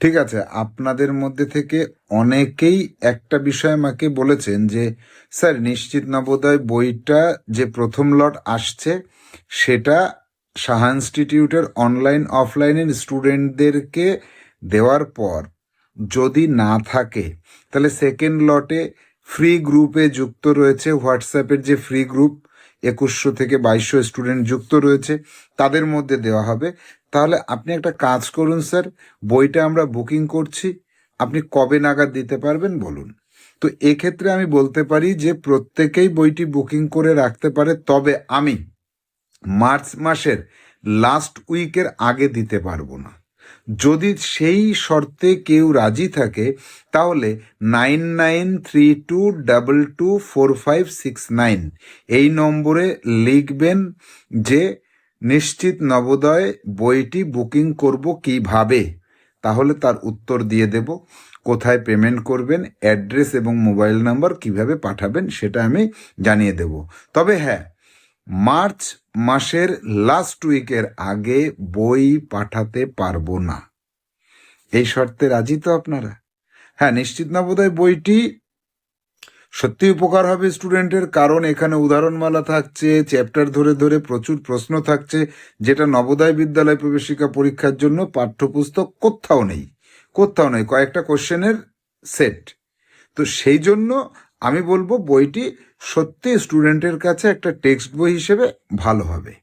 ঠিক আছে, আপনাদের মধ্যে থেকে অনেকেই একটা বিষয় আমাকে বলেছেন যে স্যার নিশ্চিত নবোদয় বইটা যে প্রথম লট আসছে সেটা সাহা ইনস্টিটিউটের অনলাইন অফলাইনের স্টুডেন্টদেরকে দেওয়ার পর যদি না থাকে তাহলে সেকেন্ড লটে ফ্রি গ্রুপে যুক্ত রয়েছে, হোয়াটসঅ্যাপের যে ফ্রি গ্রুপ 2100 থেকে 2200 স্টুডেন্ট যুক্ত রয়েছে, তাদের মধ্যে দেওয়া হবে। তাহলে আপনি একটা কাজ করুন স্যার, বইটা আমরা বুকিং করছি, আপনি কবে নাগাদ দিতে পারবেন বলুন। তো এক্ষেত্রে আমি বলতে পারি যে প্রত্যেকেই বইটি বুকিং করে রাখতে পারে, তবে আমি মার্চ মাসের লাস্ট উইকের আগে দিতে পারবো না। যদি সেই শর্তে কেউ রাজি থাকে তাহলে 9932224569 এই নম্বরে লিখবেন যে নিশ্চিত নবোদয় বইটি বুকিং করব কিভাবে, তাহলে তার উত্তর দিয়ে দেব। কোথায় পেমেন্ট করবেন, অ্যাড্রেস এবং মোবাইল নাম্বার কিভাবে পাঠাবেন সেটা আমি জানিয়ে দেব। তবে হ্যাঁ, মার্চ মাসের লাস্ট উইকের আগে বই পাঠাতে পারবো না। এই শর্তে রাজি তো আপনারা? হ্যাঁ, নিশ্চিত নবোদয় বইটি সত্যি উপকার হবে স্টুডেন্টের, কারণ এখানে উদাহরণমালা থাকছে, চ্যাপ্টার ধরে ধরে প্রচুর প্রশ্ন থাকছে, যেটা নবোদয় বিদ্যালয় প্রবেশিকা পরীক্ষার জন্য পাঠ্যপুস্তক কোথাও নেই, কোথাও নেই, কয়েকটা কোশ্চেনের সেট। তো সেই জন্য আমি বলবো বইটি সত্যি স্টুডেন্টের কাছে একটা টেক্সট বই হিসেবে ভালো হবে।